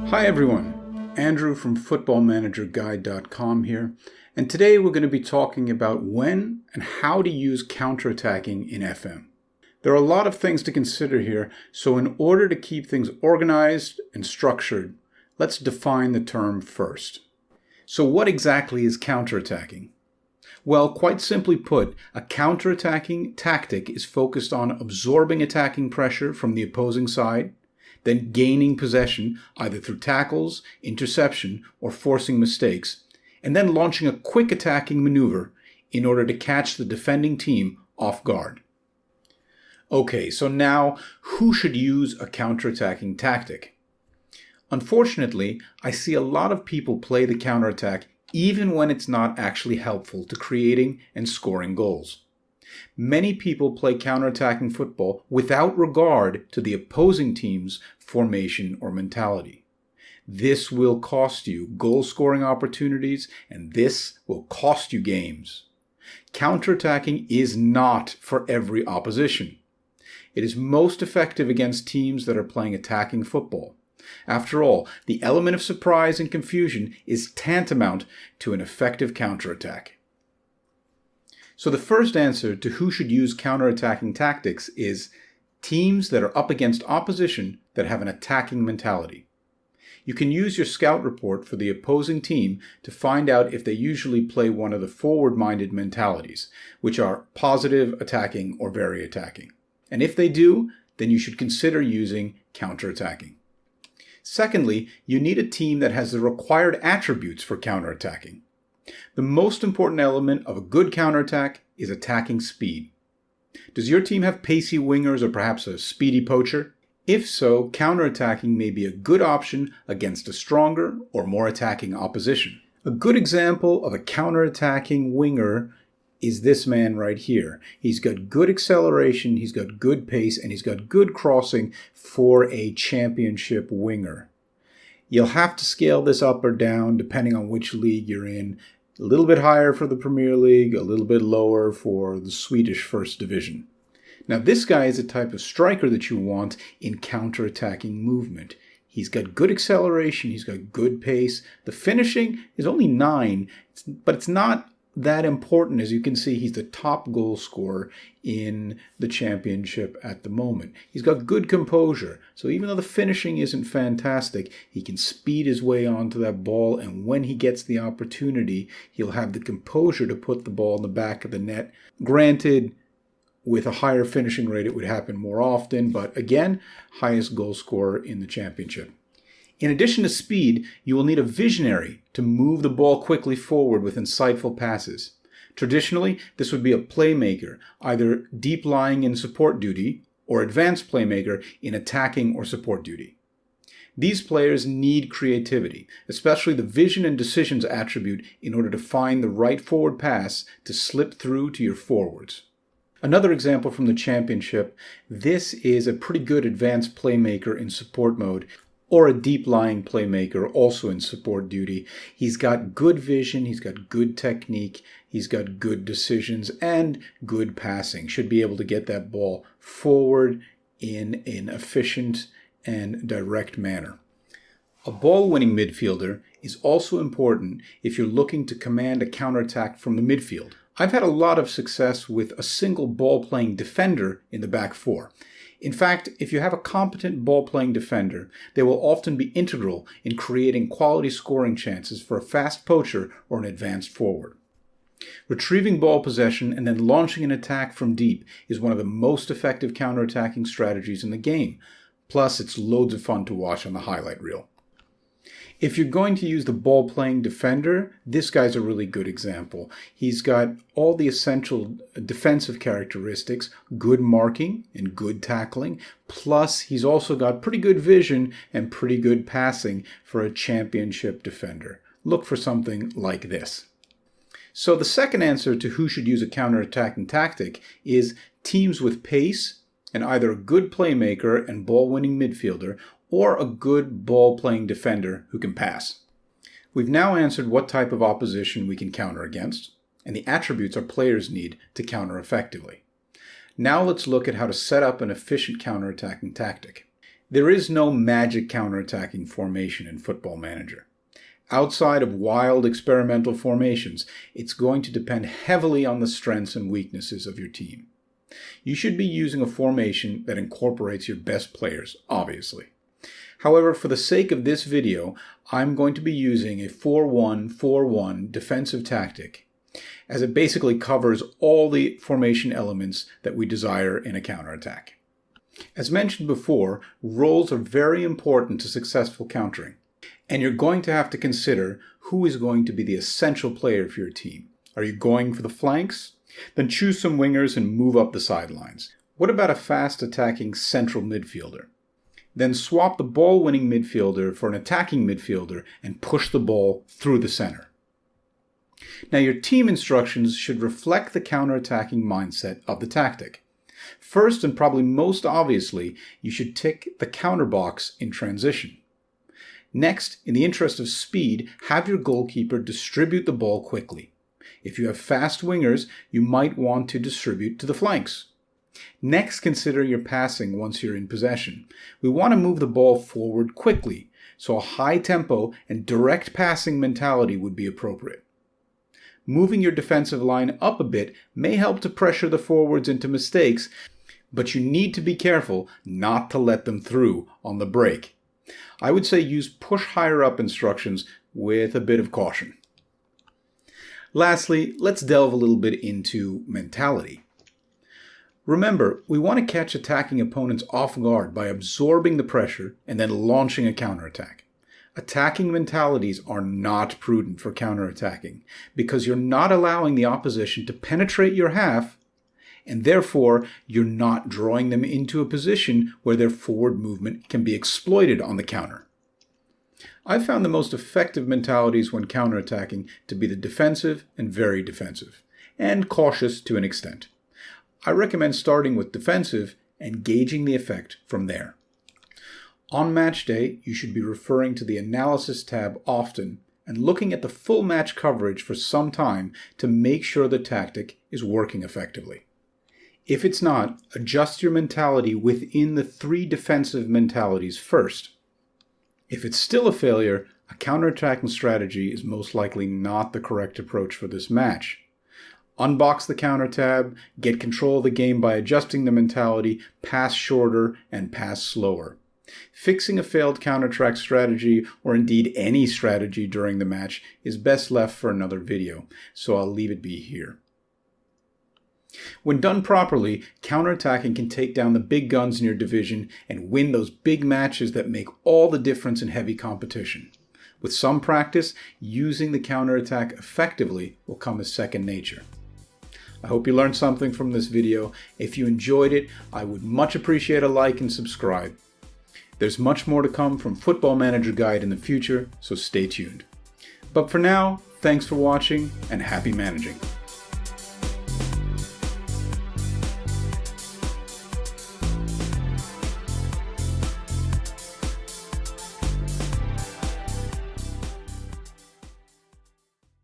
Hi everyone, Andrew from FootballManagerGuide.com here, and today we're going to be talking about when and how to use counterattacking in FM. There are a lot of things to consider here, so in order to keep things organized and structured, let's define the term first. So what exactly is counterattacking? Well, quite simply put, a counterattacking tactic is focused on absorbing attacking pressure from the opposing side, then gaining possession either through tackles, interception, or forcing mistakes, and then launching a quick attacking maneuver in order to catch the defending team off guard. Okay, so now who should use a counterattacking tactic? Unfortunately, I see a lot of people play the counterattack even when it's not actually helpful to creating and scoring goals. Many people play counterattacking football without regard to the opposing team's formation or mentality. This will cost you goal-scoring opportunities, and this will cost you games. Counterattacking is not for every opposition. It is most effective against teams that are playing attacking football. After all, the element of surprise and confusion is tantamount to an effective counterattack. So the first answer to who should use counterattacking tactics is teams that are up against opposition that have an attacking mentality. You can use your scout report for the opposing team to find out if they usually play one of the forward-minded mentalities, which are positive, attacking, or very attacking. And if they do, then you should consider using counterattacking. Secondly, you need a team that has the required attributes for counterattacking. The most important element of a good counterattack is attacking speed. Does your team have pacey wingers or perhaps a speedy poacher? If so, counterattacking may be a good option against a stronger or more attacking opposition. A good example of a counterattacking winger is this man right here. He's got good acceleration, he's got good pace, and he's got good crossing for a championship winger. You'll have to scale this up or down depending on which league you're in. A little bit higher for the Premier League, a little bit lower for the Swedish First Division. Now this guy is a type of striker that you want in counter-attacking movement. He's got good acceleration, he's got good pace. The finishing is only 9, but it's not that important. As you can see, he's the top goal scorer in the championship at the moment. He's got good composure, so even though the finishing isn't fantastic, he can speed his way onto that ball, and when he gets the opportunity, he'll have the composure to put the ball in the back of the net. Granted, with a higher finishing rate, it would happen more often, but again, highest goal scorer in the championship. In addition to speed, you will need a visionary to move the ball quickly forward with insightful passes. Traditionally, this would be a playmaker, either deep lying in support duty or advanced playmaker in attacking or support duty. These players need creativity, especially the vision and decisions attribute, in order to find the right forward pass to slip through to your forwards. Another example from the championship, this is a pretty good advanced playmaker in support mode, or a deep-lying playmaker also in support duty. He's got good vision, he's got good technique, he's got good decisions, and good passing. Should be able to get that ball forward in an efficient and direct manner. A ball-winning midfielder is also important if you're looking to command a counterattack from the midfield. I've had a lot of success with a single ball-playing defender in the back four. In fact, if you have a competent ball-playing defender, they will often be integral in creating quality scoring chances for a fast poacher or an advanced forward. Retrieving ball possession and then launching an attack from deep is one of the most effective counterattacking strategies in the game. Plus, it's loads of fun to watch on the highlight reel. If you're going to use the ball-playing defender, this guy's a really good example. He's got all the essential defensive characteristics, good marking and good tackling, plus he's also got pretty good vision and pretty good passing for a championship defender. Look for something like this. So the second answer to who should use a counter-attacking tactic is teams with pace and either a good playmaker and ball-winning midfielder or a good ball-playing defender who can pass. We've now answered what type of opposition we can counter against, and the attributes our players need to counter effectively. Now let's look at how to set up an efficient counterattacking tactic. There is no magic counterattacking formation in Football Manager. Outside of wild experimental formations, it's going to depend heavily on the strengths and weaknesses of your team. You should be using a formation that incorporates your best players, obviously. However, for the sake of this video, I'm going to be using a 4-1-4-1 defensive tactic, as it basically covers all the formation elements that we desire in a counterattack. As mentioned before, roles are very important to successful countering, and you're going to have to consider who is going to be the essential player for your team. Are you going for the flanks? Then choose some wingers and move up the sidelines. What about a fast attacking central midfielder? Then swap the ball-winning midfielder for an attacking midfielder and push the ball through the center. Now your team instructions should reflect the counterattacking mindset of the tactic. First, and probably most obviously, you should tick the counter box in transition. Next, in the interest of speed, have your goalkeeper distribute the ball quickly. If you have fast wingers, you might want to distribute to the flanks. Next, consider your passing once you're in possession. We want to move the ball forward quickly, so a high tempo and direct passing mentality would be appropriate. Moving your defensive line up a bit may help to pressure the forwards into mistakes, but you need to be careful not to let them through on the break. I would say use push higher up instructions with a bit of caution. Lastly, let's delve a little bit into mentality. Remember, we want to catch attacking opponents off guard by absorbing the pressure and then launching a counterattack. Attacking mentalities are not prudent for counterattacking because you're not allowing the opposition to penetrate your half, and therefore you're not drawing them into a position where their forward movement can be exploited on the counter. I've found the most effective mentalities when counterattacking to be the defensive and very defensive, and cautious to an extent. I recommend starting with defensive and gauging the effect from there. On match day, you should be referring to the Analysis tab often and looking at the full match coverage for some time to make sure the tactic is working effectively. If it's not, adjust your mentality within the 3 defensive mentalities first. If it's still a failure, a counterattacking strategy is most likely not the correct approach for this match. Unbox the counter tab, get control of the game by adjusting the mentality, pass shorter and pass slower. Fixing a failed counterattack strategy, or indeed any strategy during the match, is best left for another video, so I'll leave it be here. When done properly, counterattacking can take down the big guns in your division and win those big matches that make all the difference in heavy competition. With some practice, using the counterattack effectively will come as second nature. I hope you learned something from this video. If you enjoyed it, I would much appreciate a like and subscribe. There's much more to come from Football Manager Guide in the future, so stay tuned. But for now, thanks for watching and happy managing.